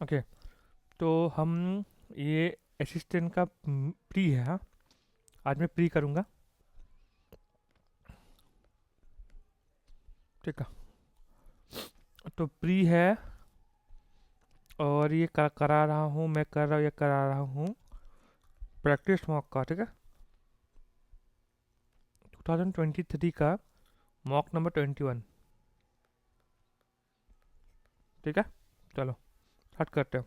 Okay, तो हम ये असिस्टेंट का प्री है। हाँ, आज मैं प्री करूँगा। ठीक है, तो प्री है और ये करा रहा हूँ मैं, कर रहा हूँ, ये करा रहा हूँ प्रैक्टिस मॉक का। ठीक है, 2023 का मॉक नंबर 21। ठीक है, चलो स्टार्ट करते हैं।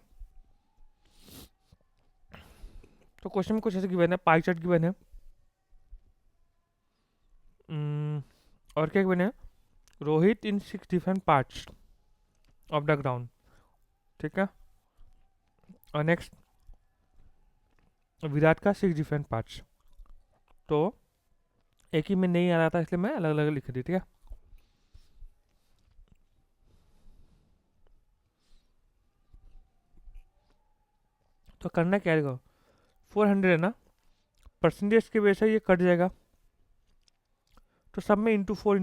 तो क्वेश्चन में कुछ ऐसे गिवन है, पाई चार्ट गिवन है, और क्या गिवन है, रोहित इन 6 different parts of the ground. ठीक है, और नेक्स्ट विराट का 6 डिफरेंट पार्ट्स। तो एक ही में नहीं आ रहा था, इसलिए मैं अलग अलग लिख दी। ठीक है, तो करना क्या है, 400 है ना, परसेंटेज की वजह से ये कट जाएगा, तो सब में इंटू फोर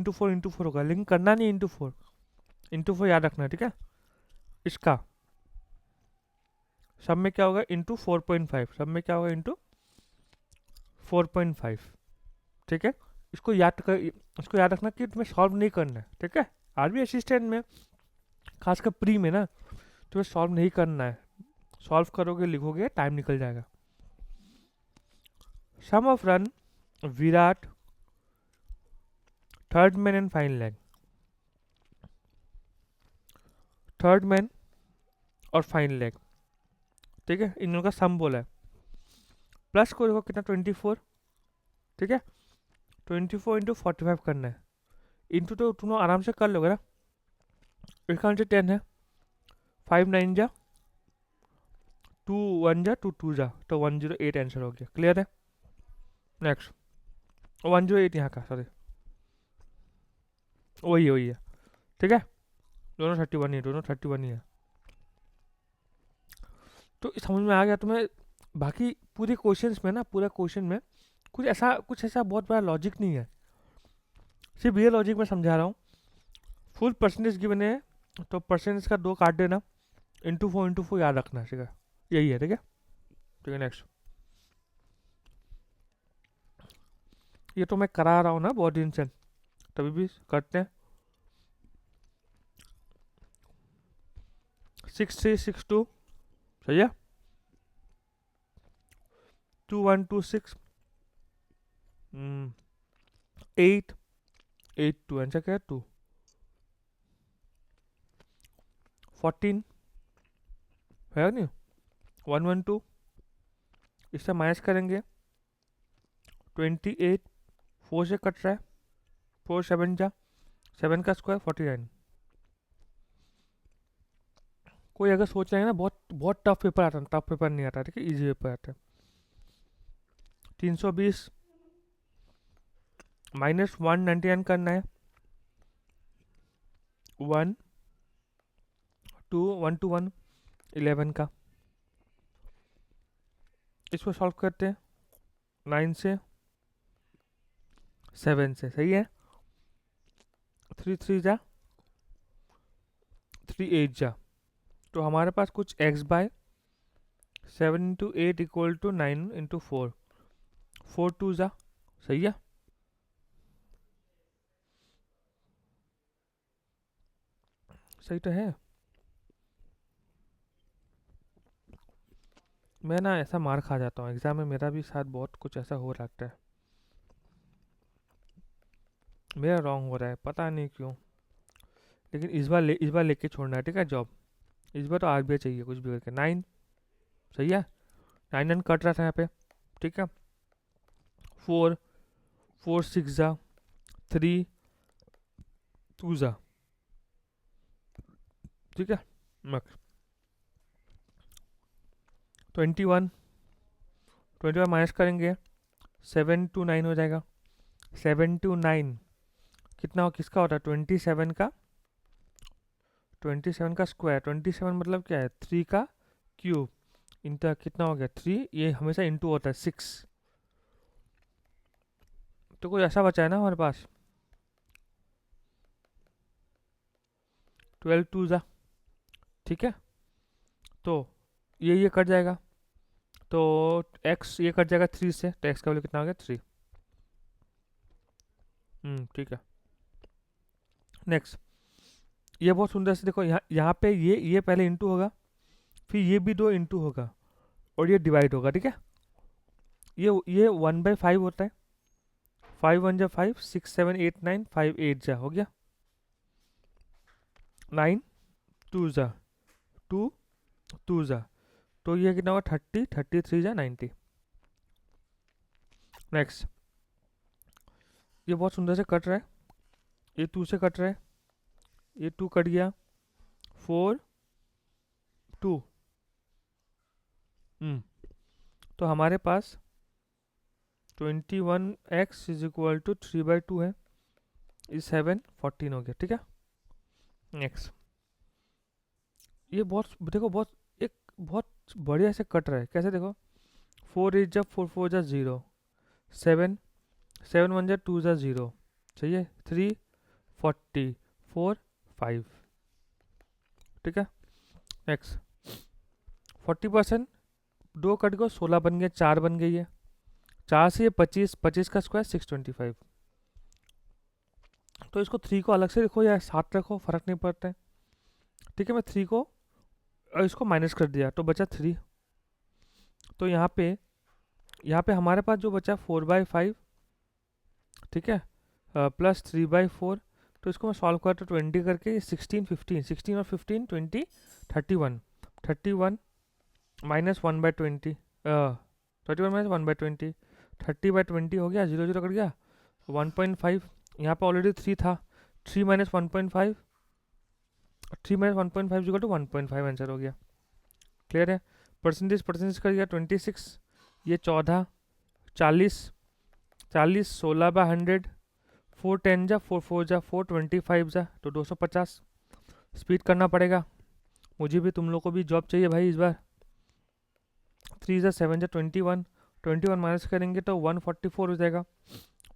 होगा, लेकिन करना नहीं इंटू फोर याद रखना है। ठीक है, इसका सब में क्या होगा, इंटू 4.5, सब में क्या होगा, इंटू 4.5। ठीक है, इसको याद रखना कि तुम्हें सॉल्व नहीं करना है। ठीक है, आरबी असिस्टेंट में, खासकर प्री में ना, तुम्हें सॉल्व नहीं करना है। सॉल्व करोगे, लिखोगे, टाइम निकल जाएगा। Sum of run Virat third man and fine leg, third man और फाइन लेग। ठीक है, इन दोनों का सम बोला है। प्लस को देखो कितना, 24। ठीक है, 24 इंटू 45 करना है। इंटू तो तुम लोग आराम से कर लोगे ना, इसका आंसर 10 है। 5 9 जा, 2 1 जा, 2 2 जा, तो 108 आंसर हो गया। क्लियर है। नेक्स्ट, 108 यहाँ का, सॉरी, वही है। ठीक है, दोनों 31 ही है, दोनों 31 ही है। तो समझ में आ गया तुम्हें। बाकी पूरे क्वेश्चंस में ना, पूरा क्वेश्चन में कुछ ऐसा बहुत बड़ा लॉजिक नहीं है, सिर्फ ये लॉजिक मैं समझा रहा हूँ। फुल परसेंटेज गिवन है, तो परसेंटेज का 2 काट देना, इंटू फोर याद रखना है। ठीक है, यही है। ठीक है, ठीक है, नेक्स्ट। ये तो मैं करा रहा हूँ ना बहुत दिन से, तभी भी करते हैं। 6362, सही है। 2126, 882, आंसर क्या है, 2। 14 है नहीं, 112, इससे माइनस करेंगे, 28, 4 से कट रहा है, 4 7 जा, 7 का स्क्वायर 49। कोई अगर सोच रहे हैं ना, बहुत बहुत टफ पेपर आता है, टफ पेपर नहीं आता। ठीक है, इजी पेपर आता है। 320 माइनस 199 करना है, 1 11 का। इसको सॉल्व करते हैं, 9 से, 7 से, सही है। 3 3 जा, 3 8 जा, तो हमारे पास कुछ x/7 इंटू 8 = 9 इंटू 4, 4 2 जा, सही है। सही तो है। मैं ना ऐसा मार खा जाता हूँ एग्जाम में, मेरा भी साथ बहुत कुछ ऐसा हो रखता है, मेरा रॉन्ग हो रहा है, पता नहीं क्यों। लेकिन इस बार लेके छोड़ना है। ठीक है, जॉब इस बार तो आरबीआई चाहिए, कुछ भी करके। 9, सही है। 9 कट रहा था यहाँ पे। ठीक है, 4 4 6 जा, 3 2 जा, ठीक है। मैक्स 21, 21 माइनस करेंगे, 7 2 9 हो जाएगा। 7 2 9 कितना हो, किसका होता है, 27 का स्क्वायर। 27 मतलब क्या है, 3 का क्यूब, इंटर कितना हो गया, 3। ये हमेशा इंटू होता है 6, तो कोई ऐसा बचा है ना हमारे पास, 12 2 जा, ठीक है। तो ये कट जाएगा, तो x ये कट जाएगा 3 से, तो x का वैल्यू कितना हो गया 3। ठीक है। नेक्स्ट, ये बहुत सुंदर से देखो, यहाँ पे ये पहले इंटू होगा, फिर ये भी 2 इंटू होगा, और ये डिवाइड होगा, ठीक है। ये 1/5 होता है, 5 1 जा 5, 6 7 8 9, 5 8 जा हो गया, 9 2 जा 2 2 जा, तो ये कितना होगा 30, 33 जा 90। नेक्स्ट, ये बहुत सुंदर से कट रहा है, ये 2 से कट रहा है, ये 2 कट गया, 4 2, तो हमारे पास 21x इज इक्वल टू 3/2 है, इस 7 14 हो गया, ठीक है। नेक्स्ट, ये बहुत देखो, बहुत बढ़िया से कट रहा है, कैसे देखो, 4 8 जा 4 4 जा 0, 7 7 1 जा 2 जा 0, चाहिए 3 40 4 5, ठीक है। नेक्स्ट, 40% 2 कट गए, 16 बन गए, 4 बन गई है, 4 से ये 25, 25 का स्क्वायर 625, तो इसको 3 को अलग से रखो या साथ रखो, फर्क नहीं पड़ता है, ठीक है। मैं 3 को और इसको माइनस कर दिया, तो बचा 3, तो यहाँ पे हमारे पास जो बचा 4/5, ठीक है, प्लस 3/4, तो इसको मैं सॉल्व कर तो 20 करके 16 15, 16 और 15 20 31, 31 माइनस 1/20, 31 माइनस 1/20, 30/20 हो गया, 0 0 कट गया, 1.5, यहाँ पे ऑलरेडी 3 था, 3 minus 1.5, 3 minus 1.5 equal to 1.5 answer हो गया, क्लियर है। परसेंटेज कर दिया 26, ये 14 40 40 16/100, 4 10 जा 4 4 जा 4 25 जा, तो 250। स्पीड करना पड़ेगा, मुझे भी तुम लोग को भी जॉब चाहिए भाई इस बार। 3 जा 7 जा 21, 21 माइनस करेंगे तो 144 हो जाएगा।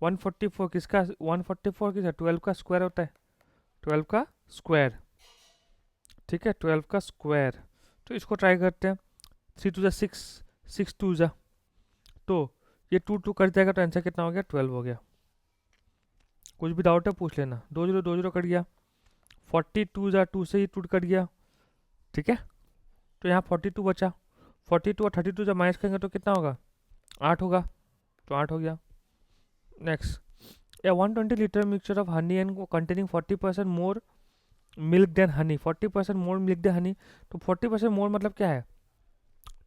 144 किसका, 144 किसका, 12 का स्क्वायर होता है, 12 का स्क्वायर, ठीक है, 12 का स्क्वायर। तो इसको ट्राई करते हैं, 3 2 जा 6, 6 2 जा, तो ये 2 2 कट जाएगा, तो आंसर कितना हो गया 12 हो गया। कुछ भी डाउट है पूछ लेना। 2 0 2 0 कट गया, 42 जा 2 से ही 2 कट गया, ठीक है, तो यहाँ 42 बचा, 42 और 32 जब माइनस करेंगे तो कितना होगा 8 होगा, तो 8 हो गया। Next, a 120 litre mixture of honey and containing 40% more milk than honey, 40% more milk than honey, तो 40% मोर मतलब क्या है,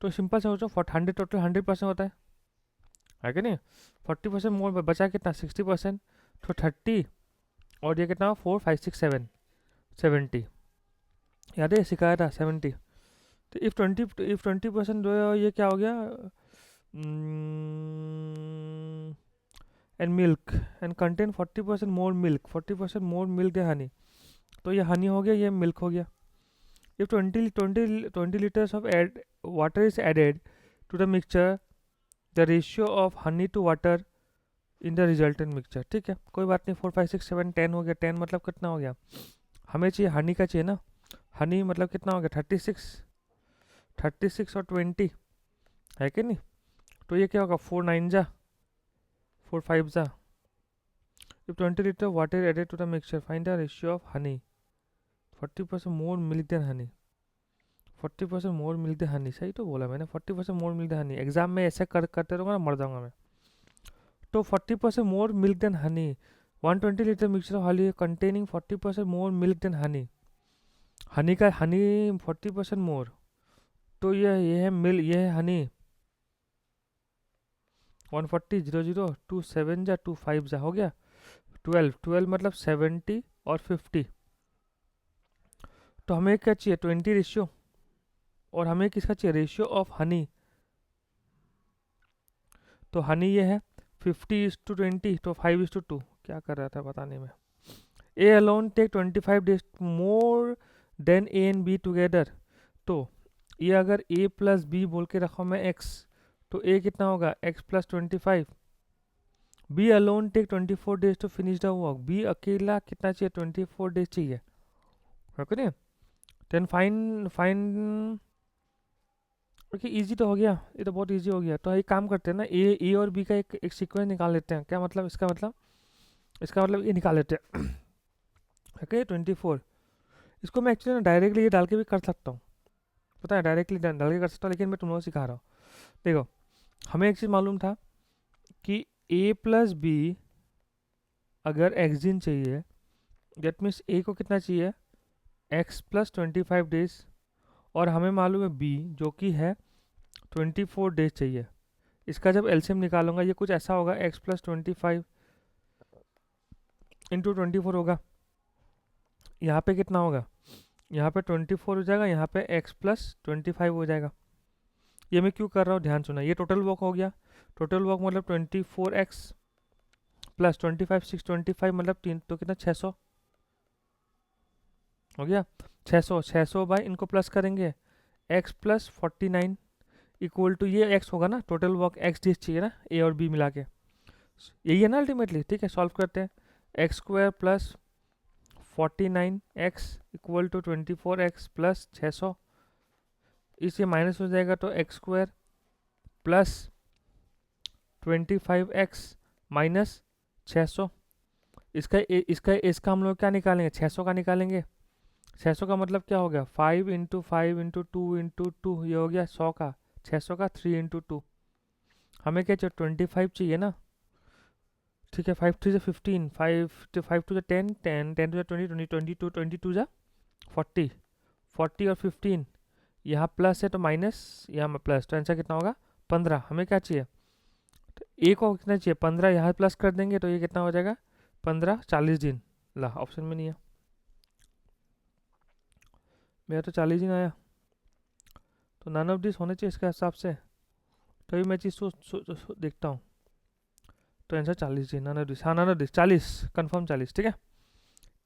तो सिंपल से सोचो 100 टोटल 100% होता है कि नहीं, 40% मोर बचा कितना 60%, तो 30 और ये कितना 4 5 6 7 70, याद है सिखाया था 70। तो इफ 20% जो ये क्या हो गया, and milk and contain 40% more milk, 40% more milk दे हनी, तो ये हनी हो गया, ये मिल्क हो गया। If 20 liters of water is added to the mixture, the ratio of honey to water in the resultant mixture, ठीक है, कोई बात नहीं। 4 5 6 7 10 हो गया, 10 मतलब कितना हो गया, हमें चाहिए हनी का चाहिए ना, हनी मतलब कितना हो गया 36 और 20 है कि नहीं, तो ये क्या होगा 4 9 जा 4 5 जा, if 20 liter water is added to the mixture, find the ratio of honey, 40% more milk than honey, 40% more milk than honey, सही तो बोला मैंने, 40% more milk than honey, exam में ऐसे करते रहूँगा ना मर जाऊँगा मैं। तो 40% more milk than honey, 120 liter mixture of honey containing 40% more milk than honey, Honey का हनी 40% मोर, तो ये है मिल, ये है हनी, 140 0 0 2 7 जा 2 5 जा हो गया, 12 मतलब 70 और 50, तो हमें क्या चाहिए 20 रेशियो, और हमें किसका चाहिए रेशियो ऑफ हनी, तो हनी ये है 50:20, तो 5:2, क्या कर रहा था पता नहीं मैं। A alone take 25 days more than A and B together, तो ये अगर ए प्लस बी बोल के रखा मैं एक्स, तो ए कितना होगा X plus 25, B alone take 24 days to finish the work, बी अकेला कितना चाहिए 24 days चाहिए, है कि नहीं। देन फाइन ओके इजी तो हो गया, ये तो बहुत इजी हो गया। तो एक काम करते हैं ना, ए और बी का एक सीक्वेंस निकाल लेते हैं। क्या मतलब इसका मतलब ये निकाल लेते हैं। ओके 24, इसको मैं एक्चुअली ना डायरेक्टली ये डाल के भी कर सकता हूँ, पता है, डायरेक्टली डाल के कर सकता हूँ, लेकिन मैं तुम लोगों को सिखा रहा हूँ। देखो हमें एक चीज़ मालूम था कि ए प्लस बी अगर एक्स दिन चाहिए, दैट मीन्स ए को कितना चाहिए, एक्स प्लस 25 डेज, और हमें मालूम है बी जो कि है 24 डेज चाहिए। इसका जब एलसीएम निकालूंगा ये कुछ ऐसा होगा, एक्स प्लस 25 इंटू 24 होगा। यहाँ पे कितना होगा, यहाँ पे 24 हो जाएगा, यहाँ पे एक्स प्लस 25 हो जाएगा। ये मैं क्यों कर रहा हूँ ध्यान सुना, ये टोटल वर्क हो गया। टोटल वर्क मतलब 24x प्लस 25 625 मतलब 3 तो कितना 600 हो गया। 600 बाई इनको प्लस करेंगे, x प्लस 49 इक्वल टू ये x होगा ना, टोटल वर्क x डेज चाहिए ना ए और बी मिला के, यही है ना अल्टीमेटली। ठीक है सॉल्व करते हैं, X square plus 49x equal to 24x plus 600, इससे माइनस हो जाएगा तो x square plus 25x minus 600। इसका हम लोग क्या निकालेंगे, 600 का निकालेंगे। 600 का मतलब क्या हो गया, 5 इंटू 5 इंटू 2 इंटू 2, ये हो गया 100 का, 600 का 3 इंटू 2। हमें क्या चाहिए, 25 चाहिए ना। ठीक है 5 3 से 15, 5 टू 10, 10 टू 20, 20 22, 22 जा 40, 40 और 15 यहाँ प्लस है तो माइनस, यहाँ प्लस, तो आंसर कितना होगा 15। हमें क्या चाहिए, तो ए को कितना चाहिए 15, यहाँ प्लस कर देंगे तो ये कितना हो जाएगा 15 40 दिन। ला ऑप्शन में नहीं है, मेरा तो 40 दिन आया, तो नन ऑफ दिस होने चाहिए इसके हिसाब से। तभी मैं चीज़ देखता हूँ, तो आंसर 40 दिन, नन ऑफ दिस, हाँ नन ऑफ दिस 40 कन्फर्म 40। ठीक है,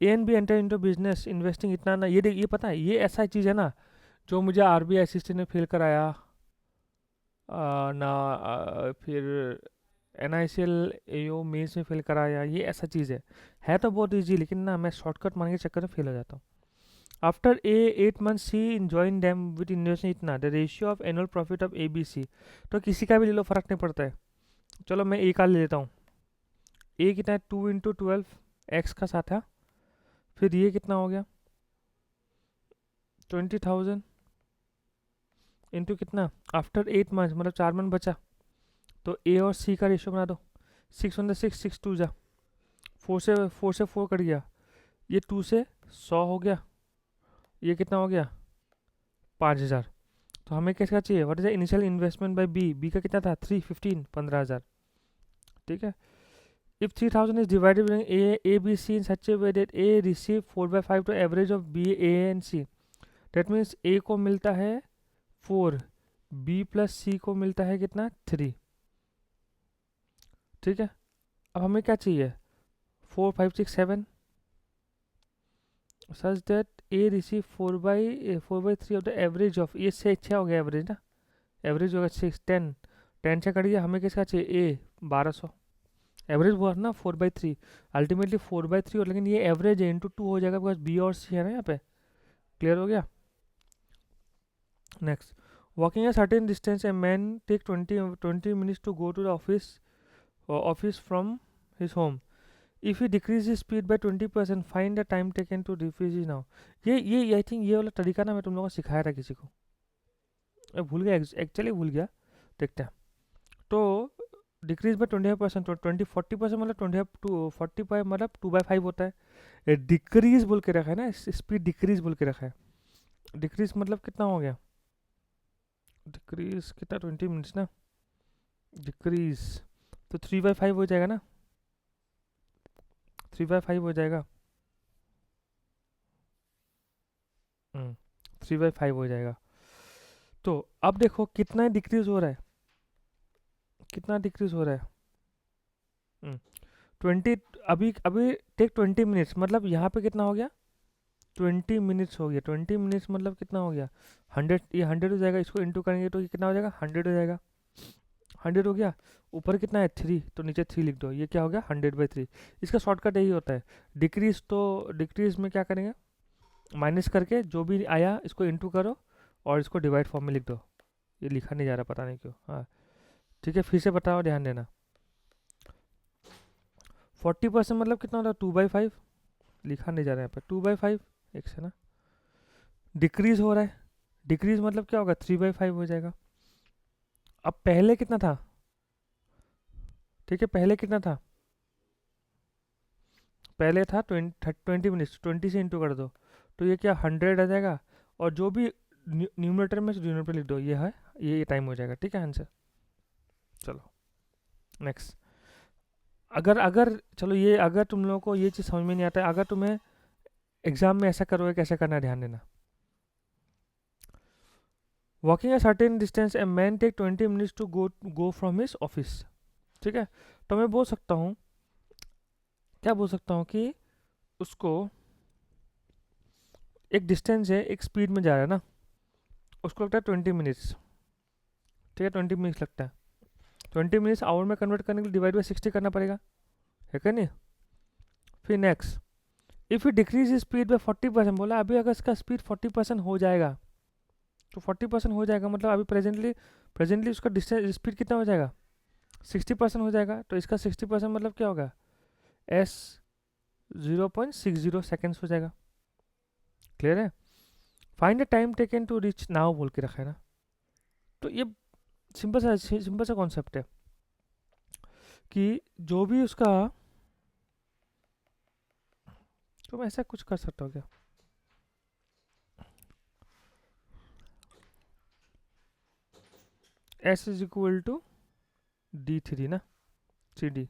A and B enter into business investing इतना ना, ये पता है ये ऐसा चीज़ है ना जो मुझे आरबीआई असिस्टेंट ने फेल कराया ना, फिर NICL AO मेंस में फेल कराया, ये ऐसा चीज़ है तो बहुत ईजी, लेकिन ना मैं शॉर्टकट मारने के चक्कर में फेल हो जाता हूँ। After 8 month C in join them with investing इतना, the ratio of annual profit of ABC, तो किसी का भी ले लो फर्क नहीं पड़ता है। चलो मैं ए का ले लेता हूँ, ए कितना है 2 इंटू 12 एक्स का साथ है, फिर ये कितना हो गया 20,000 इंटू कितना, आफ्टर 8 मंथ मतलब 4 मंथ बचा, तो ए और सी का रेशियो बना दो, 6 1 6 6 2 जा 4 से 4 कट गया, ये 2 से 100 हो गया, ये कितना हो गया 5000। तो हमें किसका चाहिए, what is the initial investment by B का कितना था 315 15,000। ठीक है, if 3000 is divided A B C in such a way that A receive 4/5 to average of B A and C, that means A को मिलता है 4, बी प्लस सी को मिलता है कितना 3। ठीक है, अब हमें क्या चाहिए 4 5 6 7 such that A receive 4/3 of the average of, ये से अच्छा हो गया एवरेज ना, एवरेज होगा 6 10 10 से कट गया, हमें किसका चाहिए ए 1200, एवरेज हुआ ना 4/3, अल्टीमेटली 4/3 और, लेकिन ये एवरेज है इंटू 2 हो जाएगा बिकॉज बी और सी है ना यहाँ पे। क्लियर हो गया। Next, walking a certain distance a man take 20 minutes to go to the office from his home, if he decrease his speed by 20% find the time taken to decrease his now. ये I think ये वाला तरीका ना मैं तुम लोगों को सिखाया था किसी को, भूल गया एक्चुअली भूल गया, देखते हैं। तो डिक्रीज बाय 25%, तो 40% मतलब 40 मतलब 2/5 होता है, डिक्रीज बोल के रखा है ना, स्पीड डिक्रीज बोल के रखा है, डिक्रीज मतलब कितना हो गया, डिक्रीज कितना 20 मिनट्स ना, डिक्रीज तो 3/5 हो जाएगा ना, 3/5 हो जाएगा, 3/5 हो जाएगा। तो अब देखो कितना डिक्रीज हो रहा है, कितना डिक्रीज हो रहा है 20, अभी अभी टेक 20 मिनट्स मतलब यहाँ पे कितना हो गया 20 मिनट्स हो गया, 20 मिनट्स मतलब कितना हो गया 100, ये 100 हो जाएगा, इसको इंटू करेंगे तो ये कितना हो जाएगा 100 हो जाएगा, 100 हो गया, ऊपर कितना है 3 तो नीचे 3 लिख दो, ये क्या हो गया 100/3। इसका शॉर्टकट यही होता है, डिक्रीज तो डिक्रीज में क्या करेंगे माइनस करके जो भी आया इसको इंटू करो और इसको डिवाइड फॉर्म में लिख दो, ये लिखा नहीं जा रहा, पता नहीं क्यों। हाँ ठीक है, फिर से बताओ, ध्यान देना। 40% मतलब कितना होता है, 2/5। लिखा नहीं जा रहा है यहाँ पे, 2/5 एक से ना। डिक्रीज हो रहा है, डिक्रीज मतलब क्या होगा, 3/5 हो जाएगा। अब पहले कितना था, ठीक है, पहले कितना था, पहले था 20 मिनट्स, 20 से इंटू कर दो तो ये क्या 100 आ जाएगा, और जो भी न्यूमरेटर में डिनोमिनेटर लिख दो, ये है, ये टाइम हो जाएगा। ठीक है आंसर। चलो नेक्स्ट। अगर अगर चलो ये, अगर तुम लोगों को ये चीज़ समझ में नहीं आता है, अगर तुम्हें एग्जाम में ऐसा करोगे, कैसे करना है ध्यान देना। Walking a certain distance a man take 20 minutes to go from his office. ठीक है, तो मैं बोल सकता हूँ, क्या बोल सकता हूँ कि उसको एक डिस्टेंस है, एक स्पीड में जा रहा है ना, उसको लगता है 20 मिनट्स। ठीक है, 20 मिनट्स लगता है। 20 मिनट्स आवर में कन्वर्ट करने के लिए डिवाइड बाई 60 करना पड़ेगा, है क्या नहीं। फिर next, if you decrease speed by 40%, बोला अभी अगर इसका स्पीड 40% हो जाएगा, तो 40% हो जाएगा मतलब अभी प्रेजेंटली उसका डिस्टेंस स्पीड कितना हो जाएगा, 60% हो जाएगा। तो इसका 60% मतलब क्या होगा, एस 0.60 सेकेंड्स हो जाएगा। क्लियर है। Find the time taken to reach now बोल के रखा है ना, तो ये सिंपल सा कॉन्सेप्ट है कि जो भी उसका, तो मैं ऐसा कुछ कर सकता हूँ क्या, S is equal to D3 ना, CD,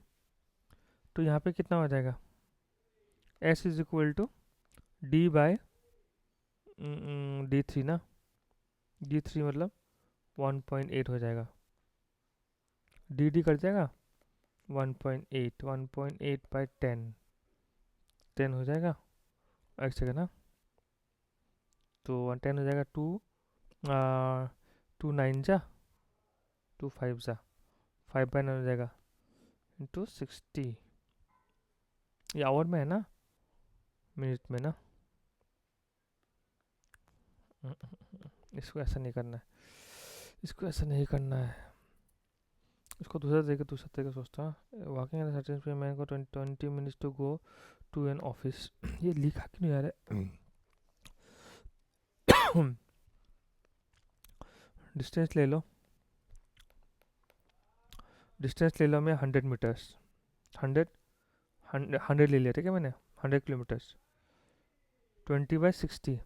तो यहाँ पे कितना हो जाएगा, S is equal to D/D3 ना, D3 मतलब 1.8 हो जाएगा, DD कर जाएगा 1.8, 1.8/10, 10 हो जाएगा, एक सेकेंड ना, तो 10 हो जाएगा, 2 9 जा, 2 5 जा, 5/9 हो जाएगा इंटू 60। ये आवर में है ना, मिनट में ना। इसको ऐसा नहीं करना है, इसको ऐसा नहीं करना है, इसको दूसरा तरीका सोचता हूँ। Walking at certain speed man को 20 minutes to go to an office. ये लिखा क्यों नहीं आ रहा है। डिस्टेंस ले लो, डिस्टेंस ले लो, मैं 100 मीटर्स, 100 ले लिया, ठीक है मैंने, 100 किलोमीटर्स, 20/60,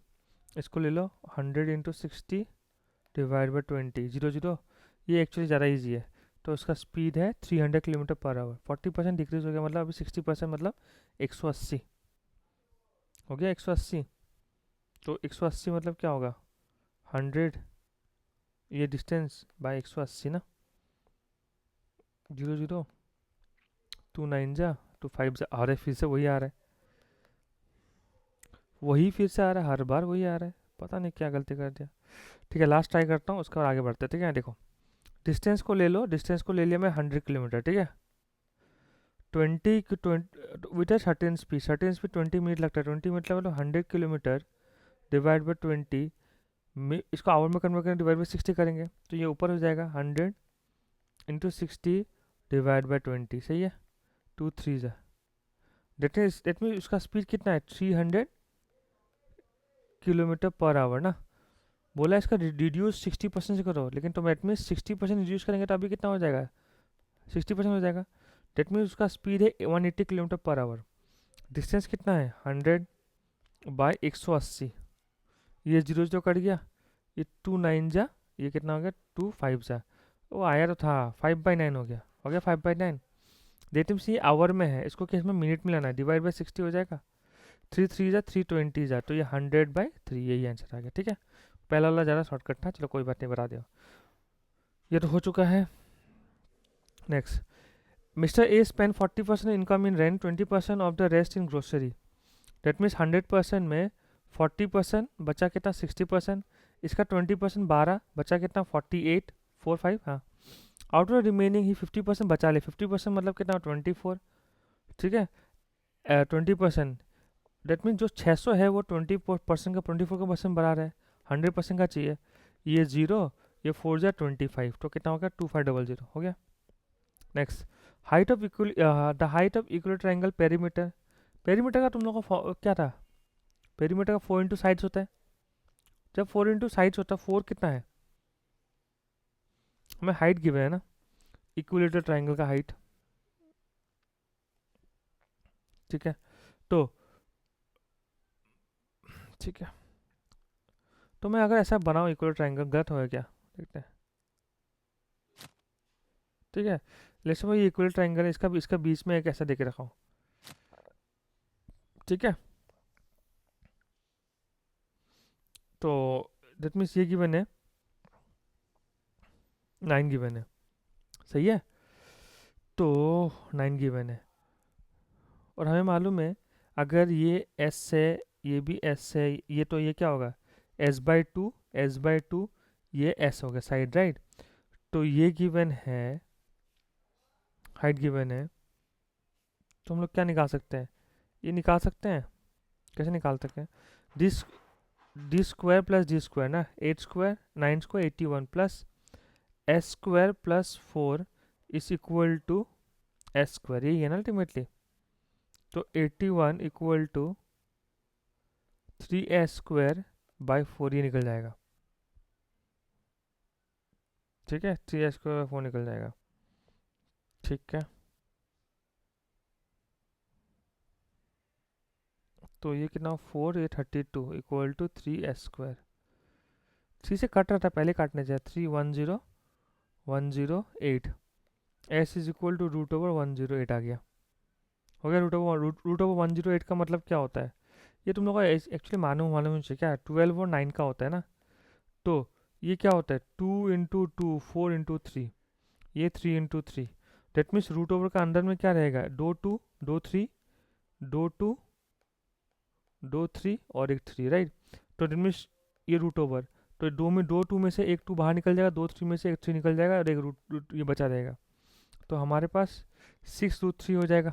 इसको ले लो 100 इंटू 60 डिवाइड बाई 20, 0 0, ये एक्चुअली ज़्यादा ईजी है। तो उसका स्पीड है 300 किलोमीटर पर आवर, 40% डिक्रीज हो गया, मतलब अभी 60% मतलब 180 हो गया, 180। तो 180 मतलब क्या होगा, 100 ये डिस्टेंस बाय 180 ना, 0 0, 2 9 जा, 2 5 जा, आ रहा है, फिर से वही आ रहा है, वही फिर से आ रहा है, हर बार वही आ रहा है, पता नहीं क्या गलती कर दिया। ठीक है, लास्ट ट्राई करता हूँ, उसके बाद आगे बढ़ते हैं। ठीक है, देखो डिस्टेंस को ले लो, डिस्टेंस को ले लिया मैं 100 किलोमीटर, ठीक है, 20 विद सर्टेन स्पीड, 20 मिनट लगता है, 20 मिनट मतलब 100 किलोमीटर डिवाइड बाई 20, इसको आवर में कन्वर्ट करेंगे, डिवाइड बाई 60 करेंगे, तो ये ऊपर हो जाएगा 100 इंटू 60 डिवाइड बाई 20, सही है, 2 3 जा, डेट मीन उसका स्पीड कितना है, 300 किलोमीटर पर आवर ना। बोला इसका रिड्यूस 60% से करो, लेकिन तो डेट मीन्स 60% रिड्यूस करेंगे तो अभी कितना हो जाएगा, 60% हो जाएगा। डेट मीन्स उसका स्पीड है 180 किलोमीटर पर आवर। डिस्टेंस कितना है, 100/180, ये 0 0 कट गया, ये 2 9 जा, ये कितना हो गया, 2 5 जा, वो आया तो था, 5/9 हो गया, 5/9। डेट मीन्स ये आवर में है, इसको किस में, मिनट में लाना है, डिवाइड बाई 60 हो जाएगा, 3 3 जा 320 जा, तो ये 100/3, यही आंसर आ गया। ठीक है, पहला वाला ज़्यादा शॉर्टकट था, चलो कोई बात नहीं, बता दो, ये तो हो चुका है। Next, mister A spend 40% income in rent, 20% of the rest in grocery. That means 100% में 40% बचा कितना, 60%, इसका 20% 12 बचा कितना, 48 हाँ, आउट ऑफ रिमेनिंग ही 50% बचा ले, 50% मतलब कितना, 24। ठीक है, 20%, डेट मीन्स जो 600 है वो 24% का 24% बढ़ा रहा है, 100% का चाहिए, ये 0, ये 4 जा 25, तो कितना हो गया 2500 हो गया। Next, height of equal the height of equal triangle perimeter. Perimeter का तुम लोग का क्या था, पेरीमीटर का 4 इंटू साइड्स होता है। जब 4 इंटू साइड्स होता है, 4 कितना है, हमें हाइट गिवन है ना, इक्विलेटरल ट्रायंगल का हाइट, ठीक है। तो ठीक है, तो मैं अगर ऐसा बनाऊँ इक्वल ट्रायंगल, गलत होगा क्या, देखते हैं। ठीक है, लेट्स सपोज ये इक्वल ट्रायंगल है, इसका बीच में एक ऐसा देके रखा हूँ, ठीक है। तो दैट मीन्स ये गिवन है 9 गिवन है, सही है। तो 9 गिवन है, और हमें मालूम है अगर ये एस है, ये भी एस है, ये तो ये क्या होगा s/2, s/2, ये s हो गया साइड, राइट। तो ये गिवन है, हाइट गिवन है, तो हम लोग क्या निकाल सकते हैं, ये निकाल सकते हैं। कैसे निकाल सकते हैं, this D square plus D square ना, 8 square 9 square 81 plus S square plus 4 is equal to S square, यही है ना अल्टीमेटली। तो 81 equal to 3s square by 4, ये निकल जाएगा, ठीक है। 3s स्क्वायर बाई 4 निकल जाएगा, ठीक है। तो ये कितना 4, ये 32 इक्वल टू 3s स्क्वायर। 3 से कट रहा था, पहले काटने चाहिए, 3 10108, s इज इक्वल टू √108 आ गया, हो गया √108 का मतलब क्या होता है, ये तुम लोग को एक्चुअली मालूम चाहिए क्या, 12 और 9 का होता है ना। तो ये क्या होता है 2 इंटू 2, 4 इंटू 3, ये 3 into 3, that means root over का अंदर में क्या रहेगा, 2 2 2 3, 2 2 2 3 और एक 3, राइट। तो डेट मीन्स ये रूट ओवर, तो 2 में से एक 2 बाहर निकल जाएगा, 2 3 में से एक 3 निकल जाएगा, और एक रूट ये बचा रहेगा। तो हमारे पास 6√3 हो जाएगा,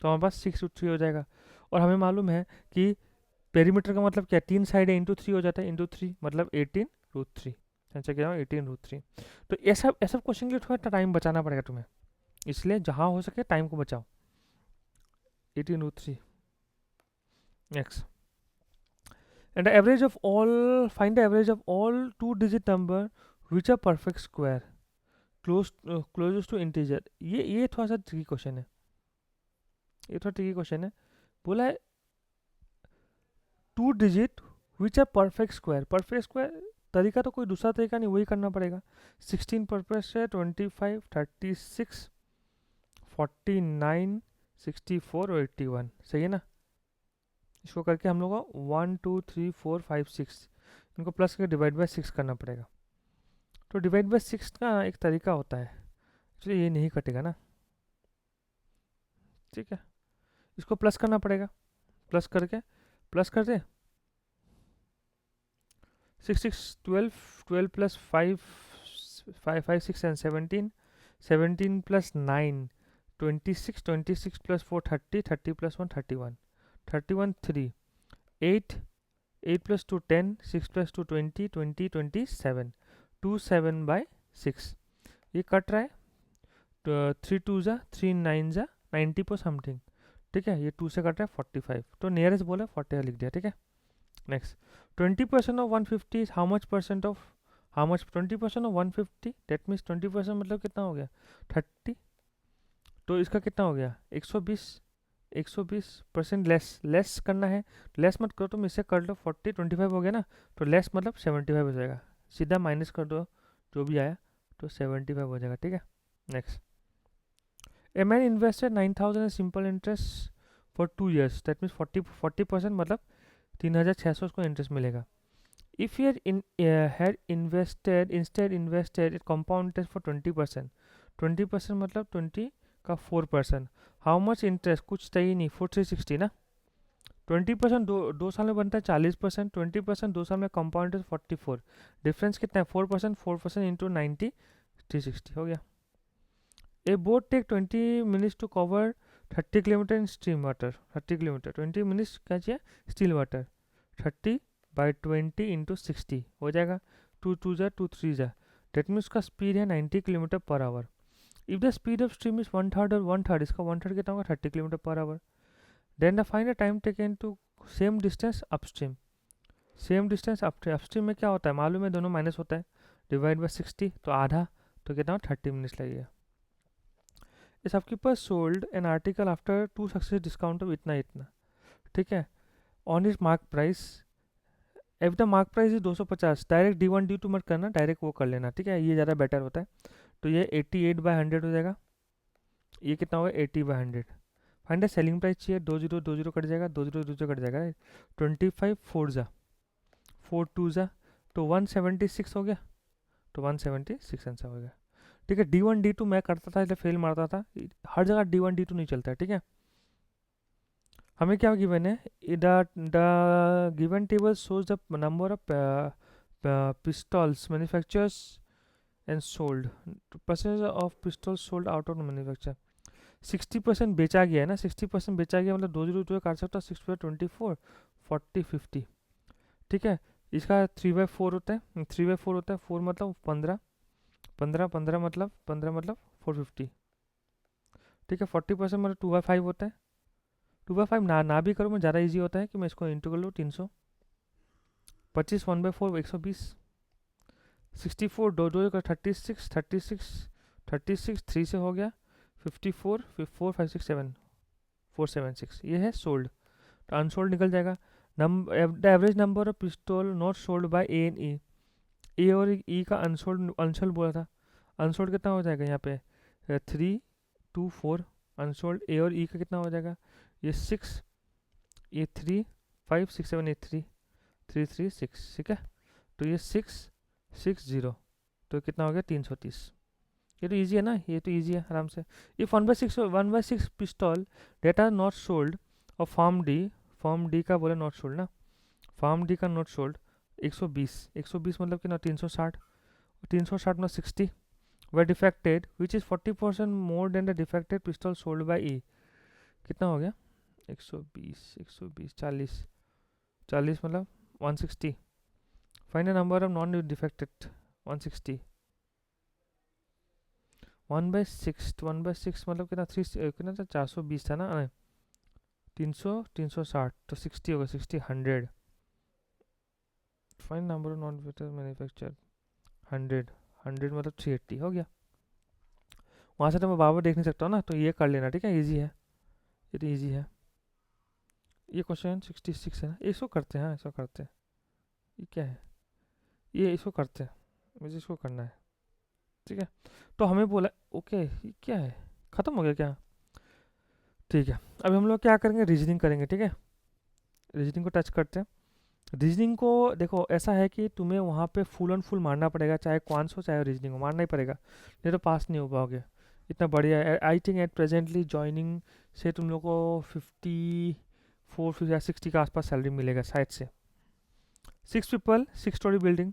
तो हमारे पास 6√3 हो जाएगा। और हमें मालूम है कि पेरीमीटर का मतलब क्या, 3 साइड है, इंटू 3 हो जाता है, इंटू 3 मतलब 18√3, आंसर क्या है 18√3। तो ऐसा ऐसा क्वेश्चन के लिए थोड़ा टाइम बचाना पड़ेगा तुम्हें, इसलिए जहाँ हो सके टाइम को बचाओ। 18√3। Next, and the average of all, find the average of all 2-digit number which are perfect square closest to integer। ये थोड़ा सा ट्रिकी क्वेश्चन है, ये थोड़ा ट्रिकी क्वेश्चन है। बोला है 2 digit which are perfect square, perfect square तरीका तो कोई दूसरा तरीका नहीं, वही करना पड़ेगा। 16 परफेक्ट है, 25 36 49 64 और 81, सही है ना। इसको करके हम लोग को 1 2 3 4 5 6 इनको प्लस करके डिवाइड बाय 6 करना पड़ेगा। तो डिवाइड बाय 6 का एक तरीका होता है, इसलिए ये नहीं कटेगा ना, ठीक है। इसको प्लस करना पड़ेगा, प्लस करके प्लस कर दे 6 6 12 12 plus 5 5 5 6 and 17 17 plus 9 26 26 plus 4 30 30 plus 1 31 31 3 8 8 plus 2 10 6 plus 2 20 20 27 27 by 6, ये कट रहा है। तो 3 2 जा 3 9 जा 90 पर समथिंग, ठीक है। ये 2 से कट रहा है 45, तो नियरेस्ट बोला 40 लिख दिया, ठीक है। Next, 20% of 150 how much percent of, how much 20% of 150, that means 20% मतलब कितना हो गया 30, तो इसका कितना हो गया 120, 120% लेस करना है, लेस मत करो तुम, इससे कर लो 40 25 हो गया ना, तो लेस मतलब 75 हो जाएगा, सीधा माइनस कर दो जो भी आया, तो 75 हो जाएगा, ठीक है। Next, a man invested 9,000 simple interest for 2 years, that means 40% मतलब 3,600 उसको इंटरेस्ट मिलेगा। If you had invested instead invested it compound interest for 20%, 20% मतलब 20 का 4%, हाउ मच इंटरेस्ट कुछ चाहिए नहीं, 4360 ना। 20% दो साल में बनता है 40%, 20% 2 साल में कंपाउंड इंटरेस्ट 44, डिफरेंस कितना है 4%, 4% इंटू 90 360 हो गया। A boat take 20 minutes to cover 30 kilometre in stream water, 30 kilometre 20 minutes क्या चाहिए स्टील वाटर, 30 बाई 20 इंटू 60 हो जाएगा, 2 2 जा 2 3 जा डेट मीन उसका स्पीड है 90 kilometre per hour. If the speed of stream is one third और वन थर्ड, इसका वन थर्ड कितना होगा 30 kilometre per hour. Then find the time taken to same distance upstream. Same distance upstream में क्या होता है मालूम है, दोनों माइनस होता है, डिवाइड बाई 60 तो आधा, तो कितना 30 मिनट्स लगेगा. ये सबके पास sold an article after 2 success discount of इतना इतना. ठीक है. On is mark price, if the mark price is 250, direct D1 D2 मत करना, डायरेक्ट वो कर लेना. ठीक है, ये ज़्यादा बेटर होता है. तो ये 88/100 हो जाएगा. ये कितना होगा 80/100. फाइंड सेलिंग प्राइस चाहिए, 2020 कट जाएगा, 2020 कट जाएगा. 25 4 जा 4 2 जा तो 176 हो गया. तो 176 आंसर हो गया. ठीक है. D1 D2 मैं करता था इसलिए फेल मारता था, हर जगह D1 D2 नहीं चलता है. ठीक है. हमें क्या गिवन है, the given table shows the number of pistols manufactures and sold, percentage of pistol sold out of manufacture. 60% बेचा गया है ना, 60% बेचा गया मतलब 2002 काट सकता, 6/24 40 50. ठीक है. इसका 3/4 होता है, 3/4 होता है, 4 मतलब 15, 15 मतलब 450. ठीक है. 40% मतलब 2/5 होता है. 2/5 ना भी करो, मैं ज़्यादा इजी होता है कि मैं इसको इंटू कर लूँ 300. 25 1/4 120. 64 दो का 36 3 से हो गया 54 4 5 6 7 476. ये है सोल्ड. तो अनसोल्ड निकल जाएगा. The average number of pistol not sold by A and E. A और ई का अनसोल्ड बोला था. अनसोल्ड कितना हो जाएगा यहाँ पे 3 2 4. अनसोल्ड ए और ई का कितना हो जाएगा, ये 6, ये 3 5 6 7 8 3 3 3 6. ठीक है. तो ये 6 6 0, तो कितना हो गया 330. ये तो इजी है ना, ये तो इजी है आराम से. ये 1/6 pistol that are not sold और फॉर्म डी का बोले नॉट सोल्ड ना, फॉर्म डी का नॉट सोल्ड 120 मतलब कितना 360. 360 में 60 were defected which is 40% more than the defected pistol sold by E. कितना हो गया 120 40 मतलब 160. Find the number of non defected 160. 1/6 मतलब कितना 3 कितना था 420 था ना, 360 तो 60 होगा 60 100. Find number of non defected manufacture 100 मतलब 380 हो गया. वहाँ से तो मैं बाबर देख नहीं सकता हूँ ना, तो ये कर लेना. ठीक है. इजी है, ये तो इजी है. ये क्वेश्चन 66 है ना, इसको करते हैं. हाँ इसको करते हैं. ये क्या है, ये इसको करते हैं, मुझे इसको करना है. ठीक है. तो हमें बोला ओके, ये क्या है, ख़त्म हो गया क्या. ठीक है. अभी हम लोग क्या करेंगे, रीजनिंग करेंगे. ठीक है. रीजनिंग को टच करते हैं. रीजनिंग को देखो ऐसा है कि तुम्हें वहाँ पे फुल ऑन फुल मारना पड़ेगा, चाहे क्वांस हो चाहे रीजनिंग हो, मारना ही पड़ेगा, नहीं तो पास नहीं हो पाओगे. इतना बढ़िया है. I think at presently joining से तुम लोग को 54 या 60 के आसपास सैलरी मिलेगा शायद से. 6 पीपल 6 स्टोरी बिल्डिंग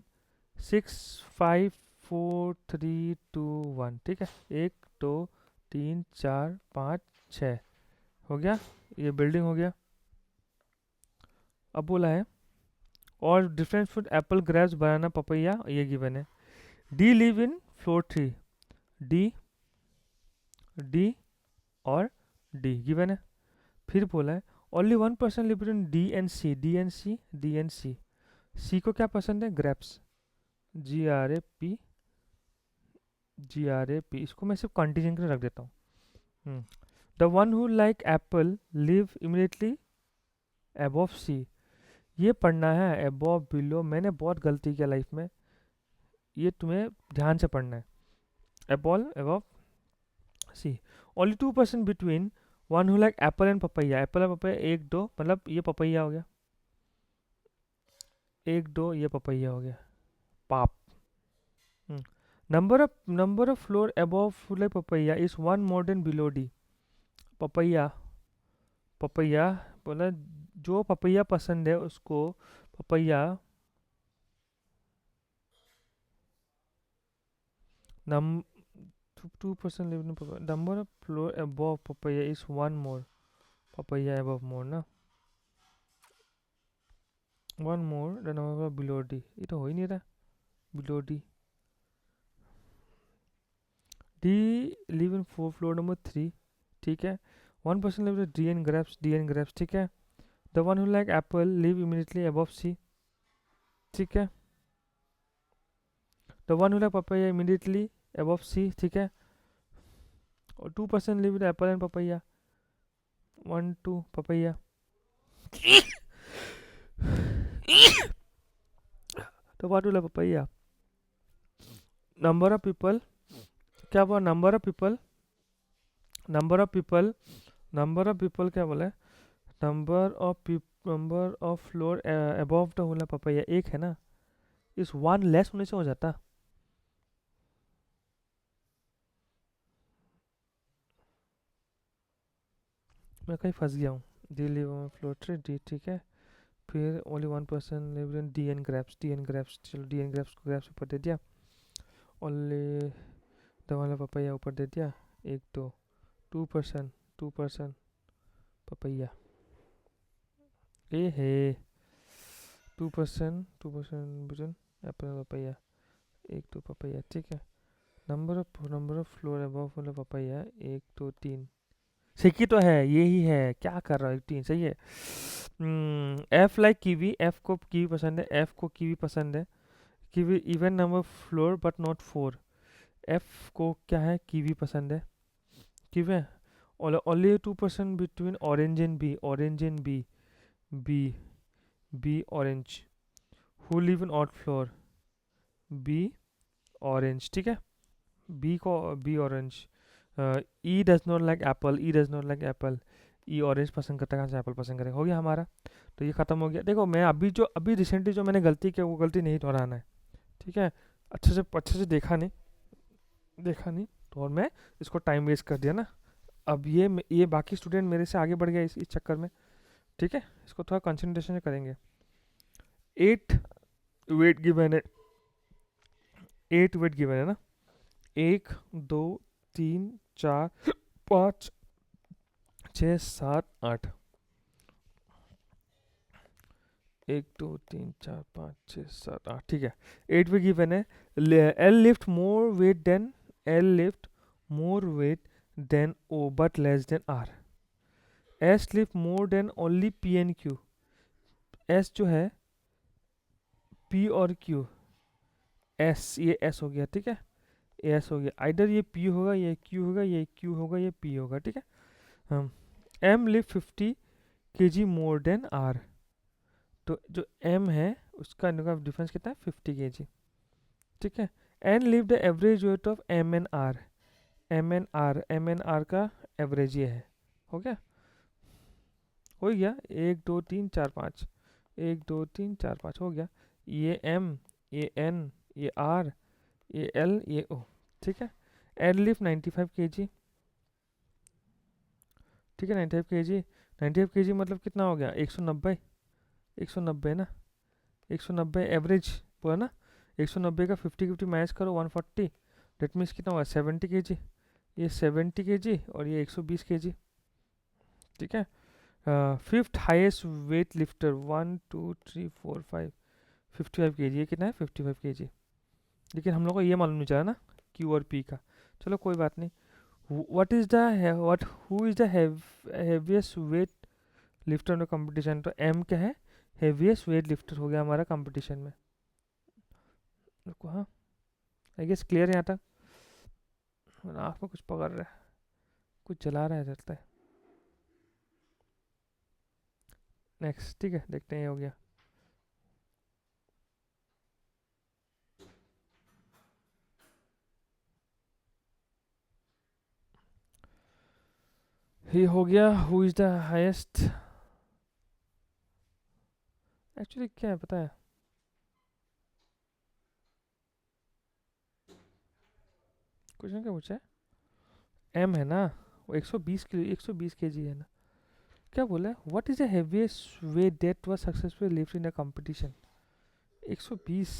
6 5 4 3 2 1. ठीक है. 1 2 3 4 5 6 हो गया, ये बिल्डिंग हो गया. अब बोला है और different food apple grapes banana papaya, ये गिवन है. D live in floor 3, D और डी गिवन है. फिर बोला है only 1% live in D and C. C को क्या पसंद है, ग्रेप्स. GRAP. इसको मैं सिर्फ कंटीजन के लिए रख देता हूँ. The one who like apple live immediately above C. ये पढ़ना है अबव बिलो, मैंने बहुत गलती किया लाइफ में, ये तुम्हें ध्यान से पढ़ना है. Above C. Only 2% between one who like apple and papaya. Apple और पपैया 1 2 मतलब ये पपैया हो गया, 1 2 ये पपैया हो गया. पाप. Number of floor above like papaya is 1 more than below D. Papaya बोला जो पपैया पसंद है उसको papaya 2% live in papaya. Number of floor above papaya is 1 more. Papaya above more ना, 1 more the number of below D. ये तो हो ही नहीं रहा below D. D live in floor number 3, ठीक है. 1% लिव डी एन ग्रेप्स, ठीक है. The one who like apple live immediately above C, ठीक है. The one who like papaya immediately above C, ठीक है. और 2% live with apple and papaya, 1 2 papaya. तो what will papaya. Number of people, क्या बोला, नंबर ऑफ पीपल क्या बोला है, number of floor above the होला पपाया एक है ना, इस वन लेस होने से हो जाता. मैं कहीं फंस गया हूँ. D live on floor 3 D, ठीक है. फिर only 1% live in D N grapes, चलो डी एन ग्रेप्स को ग्रेप्स ऊपर दे दिया. ओनली द वाला पपाया ऊपर दे दिया. 2% पपाया. ए है 2% बिटवीन एप्पल पपाया, 1 2 पपाया, ठीक है. नंबर ऑफ फ्लोर अबव वाला पपाया 1 2 3. सिक्की तो है, यही है, क्या कर रहा है, 3 सही है. एफ लाइक कीवी, एफ को कीवी पसंद है, एफ को कीवी पसंद है. Kiwi even number floor but not 4. F को क्या है, कीवी पसंद है, कीवी है. Only 2% between orange and B, B orange. Who live in odd floor, B orange, ठीक है. B orange. E does not like apple, E orange पसंद करता है, कहाँ से एप्पल पसंद करेगा. हो गया हमारा. तो ये ख़त्म हो गया. देखो मैं अभी रिसेंटली जो मैंने गलती की वो गलती नहीं दोहराना है, ठीक है. अच्छे से देखा नहीं तो और मैं इसको टाइम वेस्ट कर दिया ना. अब ये बाकी स्टूडेंट मेरे से आगे बढ़ गया इस चक्कर में, ठीक है. इसको थोड़ा कंसंट्रेशन से करेंगे. 8 वेट गिवन है, 8 वेट गिवन है ना. 1 2 3 4 5 6 7 8. 1 2 3 4 5 6 7 8, ठीक है. 8 वेट गिवन है. L lift more weight than O but less than R. S lift more than only P and Q. S जो है पी और क्यू, एस ये एस हो गया, ठीक है. एस हो गया. आइडर ये पी होगा, ये क्यू होगा, ये क्यू होगा, ये पी होगा, ठीक है. हम M lift 50 kg more than R. तो जो एम है उसका डिफरेंस कितना है, 50 kg, ठीक है. N live the average weight of M N R का एवरेज ये है. हो गया. 1 2 3 4 5, 1 2 3 4 5 हो गया. ये एम, ये एन, ये आर, ये एल, ये ओ, ठीक है. एन लिफ्ट 95 kg, ठीक है. 95 kg मतलब कितना हो गया, 190 ना. 190 एवरेज पूरा ना. 190 का 50 माइनस करो, 140. डेट मीन्स कितना होगा, 70 kg. ये 70 kg और ये 120 kg, ठीक है. Fifth highest weight lifter 1 2 3 4 5 55 kg. ये कितना है, 55 kg. लेकिन हम लोग को ये मालूम नहीं चला ना क्यू और पी का. चलो कोई बात नहीं. Who is the heaviest weight lifter in competition. तो एम क्या है, हैवीएस्ट वेट लिफ्टर हो गया हमारा कंपटीशन में. हाँ आई गेस क्लियर है यहाँ तक. आँख में कुछ पकड़ रहा है, कुछ जला रहा है चलता है. नेक्स्ट, ठीक है, देखते हैं ये हो गया. ये हो गया. Who is the highest. Actually क्या है पता है, क्वेश्चन क्या पूछा है. एम है ना, वो 120 kg है ना. क्या बोला है, what is the heaviest weight that was successful lift in a competition. 120,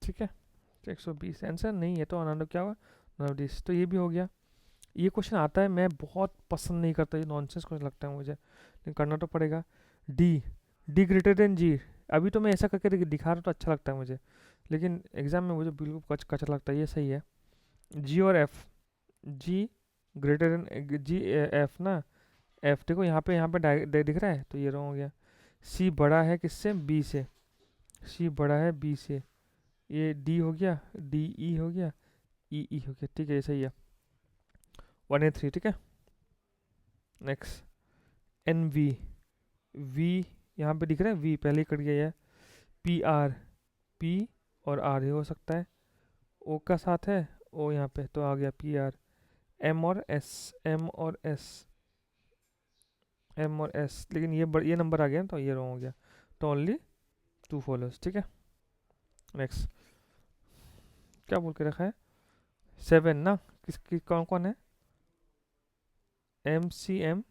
ठीक है. 120 आंसर नहीं है तो अनंत क्या हुआ, नवदीस. तो ये भी हो गया. ये क्वेश्चन आता है, मैं बहुत पसंद नहीं करता, ये नॉनसेंस क्वेश्चन लगता है मुझे, लेकिन करना तो पड़ेगा. डी ग्रेटर देन जी. अभी तो मैं ऐसा करके दिखा रहा हूँ तो अच्छा लगता है मुझे. लेकिन एग्जाम में मुझे बिल्कुल कचरा लगता है, ये सही है। जी और एफ, जी ग्रेटर देन जी एफ ना, एफ देखो यहाँ पे दिख रहा है, तो ये रॉन्ग हो गया। सी बड़ा है किससे, बी से, सी बड़ा है बी से, ये डी हो गया, डी ई हो गया, ई ई हो गया, ठीक है ये सही है। 1 A 3, ठीक है। नेक्स्ट एन वी, वी यहाँ पे दिख रहा है, वी पहले ही कट गया है। पी आर, पी और आर ये हो सकता है, ओ का साथ है, ओ यहाँ पे तो आ गया पी आर। एम और एस, एम और एस, एम और एस, लेकिन ये नंबर आ गया ना, तो ये रॉन्ग हो गया। तो ओनली 2 फॉलोअर्स, ठीक है। नेक्स्ट क्या बोल के रखा है, 7 ना, किस कौन कौन है, M C M,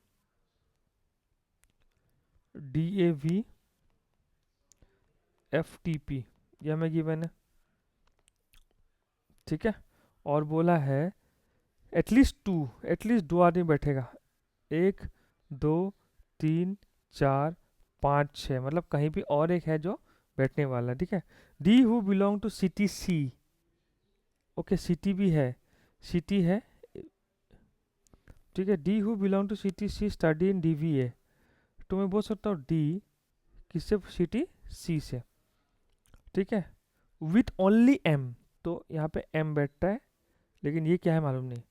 D A V, F T P, ये हमें गिवन है, ठीक है। और बोला है एटलीस्ट दो आदमी बैठेगा, 1 2 3 4 5 6, मतलब कहीं भी और एक है जो बैठने वाला, ठीक है। D who belong to city C, okay city भी है, सिटी है, ठीक है। D who belong to city C study in D V A, तो मैं बोल सकता हूँ डी किससे, सिटी सी से, ठीक है। विथ ओनली एम, तो यहाँ पे एम बैठता है, लेकिन ये क्या है मालूम नहीं।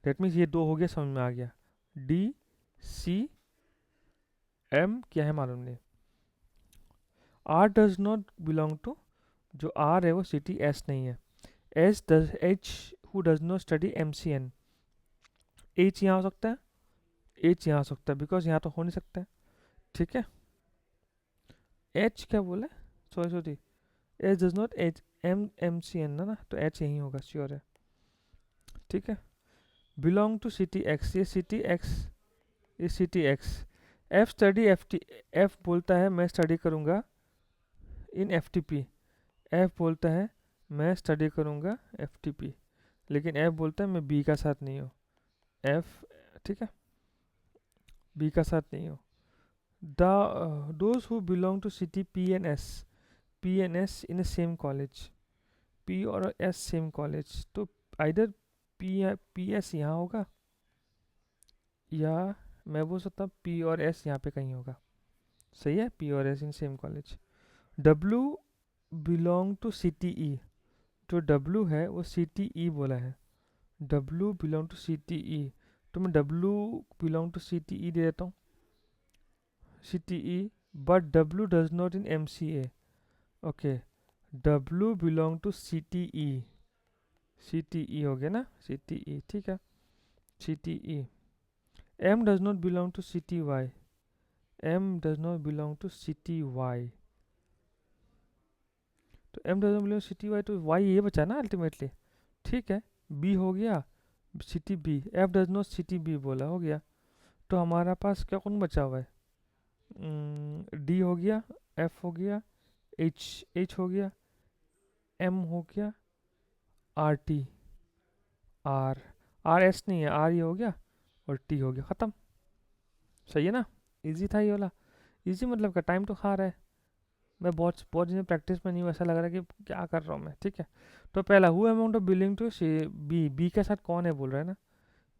डेट मीन्स ये दो हो गया, समझ में आ गया। डी सी एम क्या है मालूम नहीं। R does not belong to, जो आर है वो सिटी एस नहीं है। H who does not study M C N, H यहाँ हो सकता है, एच यहाँ हो सकता है, बिकॉज यहाँ तो हो नहीं सकता है, ठीक है। एच क्या बोले, sorry H does not, H M C N ना, तो एच यहीं होगा, श्योर है, ठीक है। बिलोंग टू सिटी एक्स, ये सिटी एक्स, ये city X. F study F T, F बोलता है मैं स्टडी करूँगा in F T P, F बोलता है मैं स्टडी करूँगा एफ टी पी, लेकिन एफ बोलता है मैं बी का साथ नहीं हूँ, एफ, ठीक है, बी का साथ नहीं हूँ। Those who belong to city P N S, P N S in same college, P और एस सेम कॉलेज, तो आइदर पी एस यहाँ होगा, या मैं बोल सकता हूँ पी और एस यहाँ पे कहीं होगा, सही है, पी और S in same college. W belong to C T E, जो डब्लू है वो सी टी ई बोला है, W belong to C T E, तो मैं W belong to C T E दे देता हूँ, C T E, but W does not in M C A, okay, W belong to C T E, C T E हो गया ना, C T E, ठीक है, सी T E. M does not belong to C T Y, M does not belong to C T Y, तो M does not belong to C T Y, तो Y ये बचा ना अल्टीमेटली, ठीक है। B हो गया, C T B, F does not C T B बोला, हो गया। तो हमारा पास क्या कौन बचा हुआ है, डी हो गया, एफ हो गया, एच हो गया, एम हो गया, R T, R, R S नहीं है, आर ये हो गया, और टी हो गया, ख़त्म। सही है ना, इजी था ये वाला, इजी मतलब का टाइम तो खा रहा है, मैं बहुत बहुत दिन प्रैक्टिस में नहीं हूँ, ऐसा लग रहा है कि क्या कर रहा हूँ मैं, ठीक है। तो पहला who amount of belong to B, B के साथ कौन है बोल रहा है ना,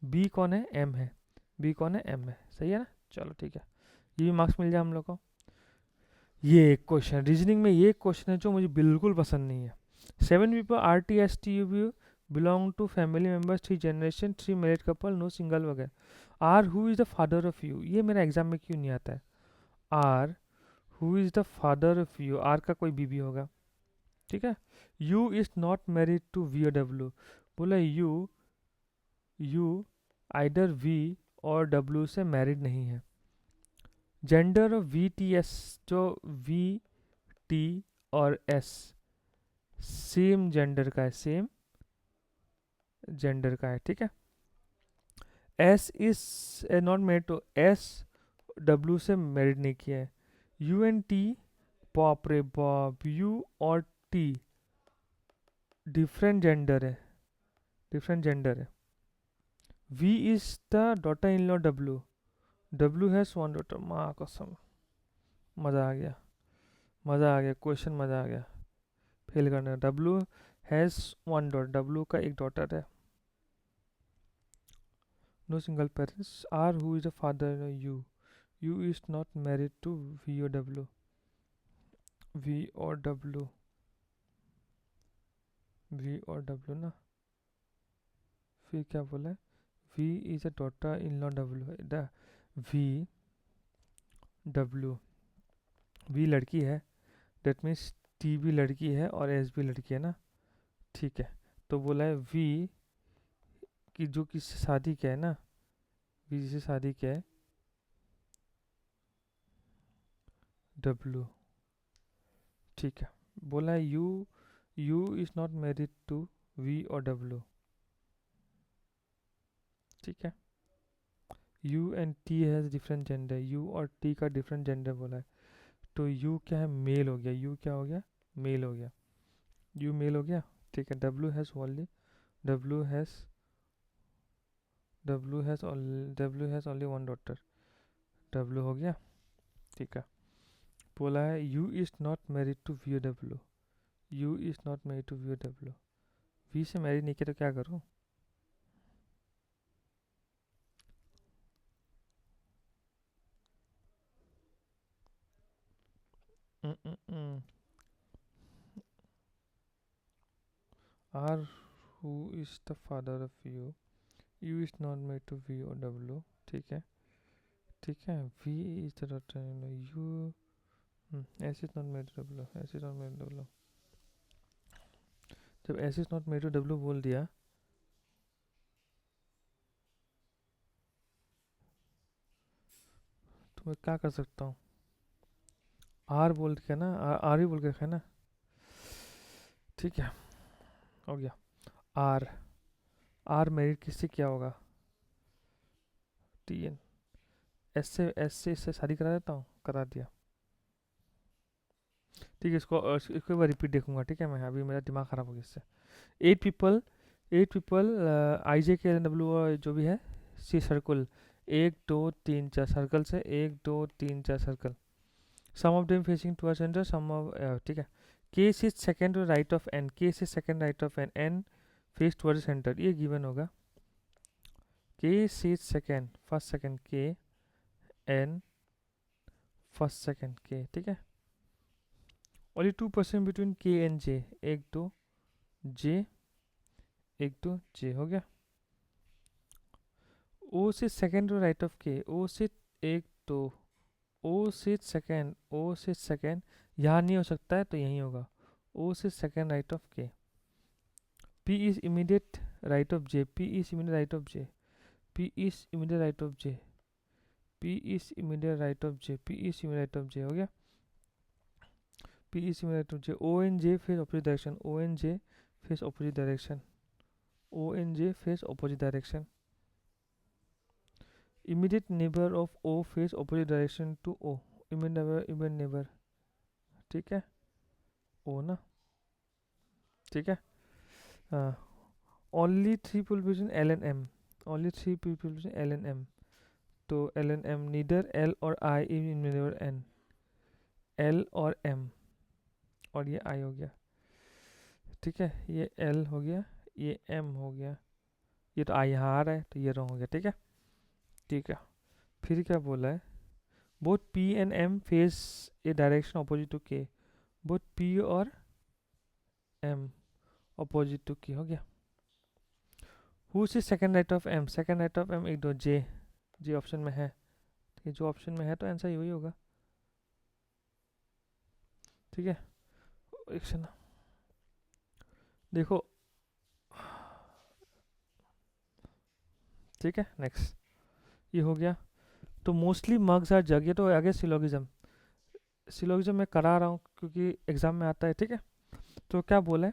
बी कौन है, एम है, बी कौन है, एम है, सही है ना, चलो ठीक है, ये भी मार्क्स मिल जाए हम लोग को। ये एक क्वेश्चन रीजनिंग में, ये एक क्वेश्चन है जो मुझे बिल्कुल पसंद नहीं है। 7 people are T S T U B belong to family members 3 generation 3 married couple no single वगैरह। R who is the father of U, ये मेरा एग्जाम में क्यों नहीं आता है। R who is the father of U, R का कोई बीबी होगा, ठीक है। U is not married to V O W, बोला यू आइदर वी और डब्ल्यू से मैरिड नहीं है। Gender of V T S, जो वी टी और एस सेम जेंडर का है, सेम जेंडर का है, ठीक है। S is not married to, S W से मैरिड नहीं किया है। यू एन टी, बाप रे बाप, यू और टी डिफरेंट जेंडर है, डिफरेंट जेंडर है। V is the daughter in law W, W has one daughter, माँ कसम, मज़ा आ गया, मज़ा आ गया, क्वेश्चन मज़ा आ गया। फेल करना। W has one dot, W का एक डॉटर है। No single parents. R who is the father, U, U is not married to V और डब्लू, वी और डब्लू, वी और डब्लू ना, फिर क्या बोला है, V is a daughter in law W, the V W, V लड़की है, डेट मीन्स टी भी लड़की है और एस भी लड़की है ना, ठीक है। तो बोला है वी की जो किससे शादी क्या है ना, वी जिससे शादी क्या है, डब्लू, ठीक है। बोला है U is not married to V और डब्लू, ठीक है। U and T has different gender, U और टी का डिफरेंट जेंडर बोला है। तो यू क्या है, मेल हो गया, यू क्या हो गया, मेल हो गया, यू मेल हो गया, ठीक है। W has only, W has W has only one daughter, W हो गया, ठीक है। बोला है U is not married to V W, U is not married to V W, V से मैरिड नहीं किया तो क्या करूँ, R who is the father of U is not married to V और डब्लू, ठीक है, ठीक है। V is the daughter U, S is not married to W, S is not married to W, जब S is not married to W बोल दिया तो मैं क्या कर सकता हूँ, आर बोल के ना, आर ही बोल के रखा है ना, ठीक है, हो गया। आर, आर मैरिड किससे क्या होगा, टी एन, एस से इससे शादी करा देता हूँ, करा दिया, ठीक है। इसको एक बार रिपीट देखूंगा, ठीक है। मैं अभी मेरा दिमाग ख़राब हो गया इससे। 8 पीपल, 8 पीपल, आई जे के एल डब्ल्यू जो भी है, सी सर्कल, 1 2 3 4 सर्कल से 1 2 3 4 circle, some of them facing towards centre, some of, ठीक है। K is second right of N, K is second right of N, N face towards centre, ये given होगा। K is second, first second K, N first second K, ठीक है। Only 2% between K and J, 1 2 J, 1 2 J, हो गया। ओ से second right of के, ओ से 1 2, ओ से सेकेंड, ओ से सेकेंड, यहाँ नहीं हो सकता है तो यहीं होगा, ओ से second right of K, P is immediate right of J, P is immediate right of J, P is immediate right of J, P is immediate right of J, P is immediate right of J, हो गया। P is immediate right of J, O N J face opposite direction, O N J face opposite direction, O N J face opposite direction, immediate neighbour of O face opposite direction to O, immediate neighbour, ठीक है, O ना, ठीक है। Only 3 people between L and M, only 3 people between L and M, तो L and M, neither L और I in neighbour N, L और M, और ये आई हो गया, ठीक है। ये एल हो गया, ये एम हो गया, ये तो आई यहाँ आ रहा है तो ये रॉन्ग हो गया, ठीक है, ठीक है। फिर क्या बोला है, both P and M face a direction opposite to K, both P और एम अपोजिट टू के, हो गया। Who is second right of M, second right of M 1 2 J, J option में है, ठीक है, जो ऑप्शन में है तो आंसर यही होगा, ठीक है। एक से ना देखो, ठीक है, नेक्स्ट ये हो गया। तो मोस्टली मग्स आर जग, ये तो आगे सिलोगिज्म, सिलोगिज्म मैं करा रहा हूँ क्योंकि एग्जाम में आता है, ठीक है। तो क्या बोला है,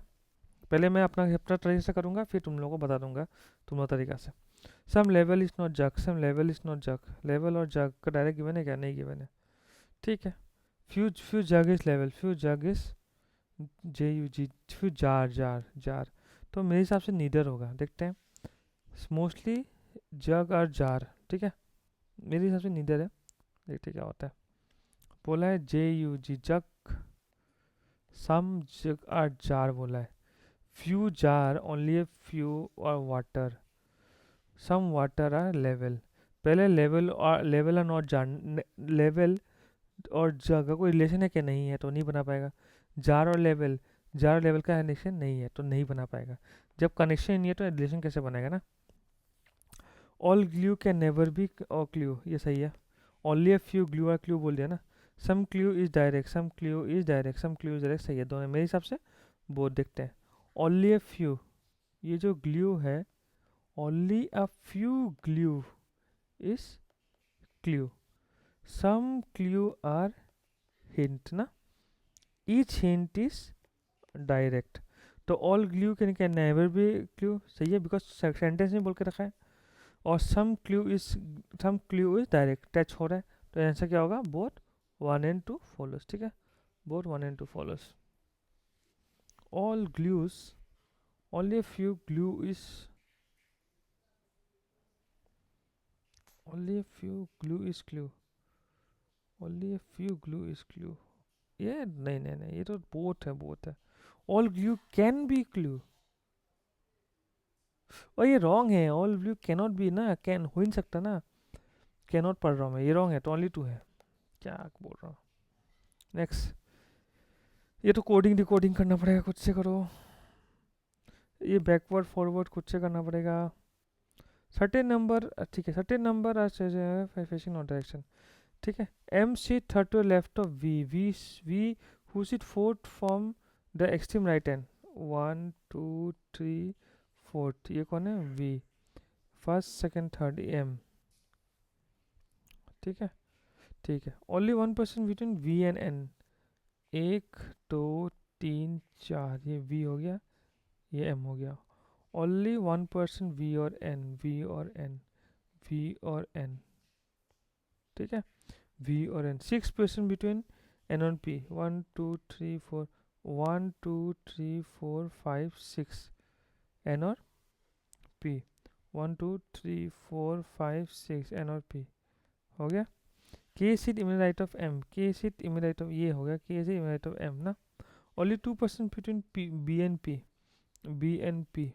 पहले मैं अपना अपना तरीके से करूँगा फिर तुम लोगों को बता दूंगा तुम लोग तरीका से। Some level is not jug, some level is not jug, level और जग का डायरेक्ट गिवन है क्या, नहीं गिवन है, ठीक है। Few few jug is level, few jug is J U G, few jar jar jar, तो मेरे हिसाब से नीदर होगा, देखते हैं। मोस्टली जग और जार, ठीक है, मेरे हिसाब से नीदर है, देखते क्या होता है। बोला है J U G jug, some jug are jar बोला है, few jar only a few और water, some water are level. पहले लेवल और लेवल और नॉट जान, लेवल और जगह कोई रिलेशन है क्या, नहीं है तो नहीं बना पाएगा। जार और लेवल, जार और लेवल का रिलेशन नहीं है तो नहीं बना पाएगा। जब कनेक्शन नहीं है तो रिलेशन कैसे बनेगा ना। All glue can never be और क्लू, ये सही है। Only a few glue are clue बोल दिया ना। Some clue is direct, some clue is direct, some clue is direct, सही है दोनों मेरे हिसाब से। बोथ देखते हैं। ओनली अ फ्यू, ये जो ग्लू है, only a few glue is clue, some clue are hint ना, ईच हिंट इज डायरेक्ट। तो all glue can never be clue, सही है बिकॉज सेंटेंस में बोल के रखा है। और सम क्लू इज डायरेक्ट, टच हो रहा है, तो आंसर क्या होगा, बोथ 1 and 2 follows, ठीक है, both 1 and 2 follows। All glues, only a few glue is, only a few glue is glue, only a few glue is glue, ये नहीं नहीं नहीं, ये तो बोथ है, बोथ है। All glue can be glue, और ये रॉन्ग है, ऑल ग्लू कैनॉट बी ना, कैन हो ही नहीं सकता ना, कैनॉट पढ़ रहा हूँ मैं, ये रॉन्ग है, तो ओनली 2 है, क्या बोल रहा हूँ। नेक्स्ट, ये तो कोडिंग डिकोडिंग करना पड़ेगा, खुद से करो, ये बैकवर्ड फॉरवर्ड खुद से करना पड़ेगा। सर्टेन नंबर, ठीक है, certain number are facing not direction, ठीक है। M seat third to left of V who seat fourth from the extreme right hand, 1 2 3 4, ये कौन है, V, first second third M, ठीक है, ठीक है। Only 1% between V and N, 1 2 3 4, ये वी हो गया, ये एम हो गया। ओनली 1% वी और एन, वी और एन, वी और एन, ठीक है, वी और एन। 6% बिटवीन एन और पी, 1 2 3 4, 1 2 3 4 5 6, एन और पी, 1 2 3 4 5 6, एन और पी हो गया। K seat image right of M, K seat image right of, ये हो गया K seat image right of M ना। Only 2% between P, B and P, B and P,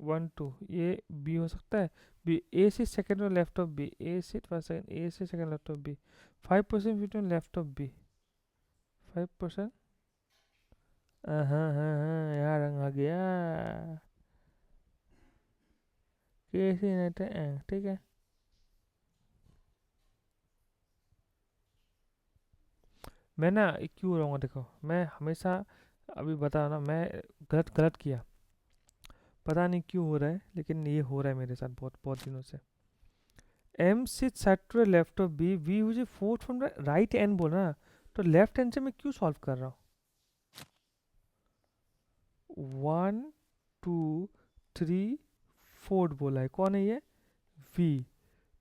1 2, ये B हो सकता है, बी, ए सीट सेकंड और left of B, A seat first second, A seat second left of B. 5% between left of B, 5%, हाँ हाँ हाँ, यहाँ रंग आ गया, कैसे नहीं था, ठीक है। मैं ना क्यों रहूँगा, देखो मैं हमेशा, अभी बता रहा ना, मैं गलत गलत किया, पता नहीं क्यों हो रहा है, लेकिन ये हो रहा है मेरे साथ बहुत बहुत दिनों से। M sit set left of B, V मुझे fourth from the right end बोला ना, तो लेफ्ट हैंड से मैं क्यों सॉल्व कर रहा हूँ। 1 2 3 4 बोला है, कौन है ये, V,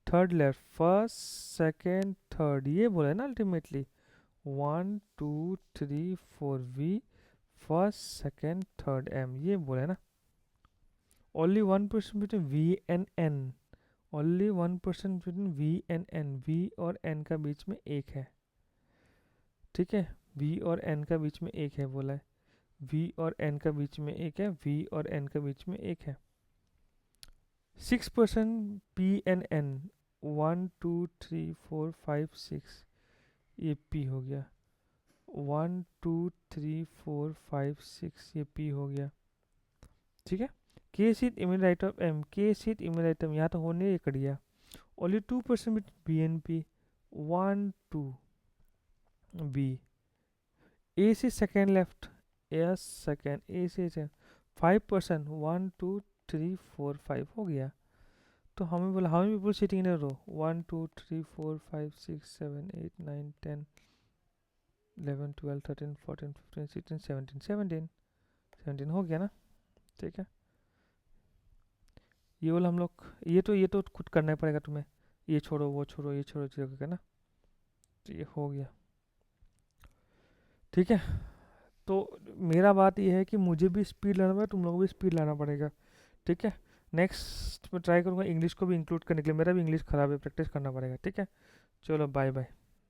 third left, first second third, ये बोला है ना ultimately. 1 2 3 4 V, first second third M, ये बोला है ना। Only 1% between V and N, only 1% between V and N, V और एन का बीच में एक है, ठीक है, वी और एन का बीच में एक है बोला है, वी और एन का बीच में एक है, वी और एन का बीच में एक है। 6% पी एन एन, 1 2 3 4 5 6, ये पी हो गया, 1 2 3 4 5 6, ये पी हो गया, ठीक है। K seat image right of M, K seat image right of, यहाँ तो होने ये कट गया। Only 2% bit B N P, 1 2 B, A से second left, S second, A से 5%, 1 2 3 4 5 हो गया। तो हमें बोला, हमें भी बोल सीटिंग इन रो, 1 2 3 4 5 6 7 8 9 10 11 12 13 14 15 16 17 17 17 हो गया ना, ठीक है। ये बोला हम लोग, ये तो खुद करना ही पड़ेगा तुम्हें, ये छोड़ो वो छोड़ो ये छोड़ो करके ना, तो ये हो गया, ठीक है। तो मेरा बात ये है कि मुझे भी स्पीड लाना पड़ेगा, तुम लोगों को भी स्पीड लाना पड़ेगा, ठीक है। नेक्स्ट मैं ट्राई करूँगा इंग्लिश को भी इंक्लूड करने के लिए, मेरा भी इंग्लिश ख़राब है, प्रैक्टिस करना पड़ेगा, ठीक है। चलो बाय बाय।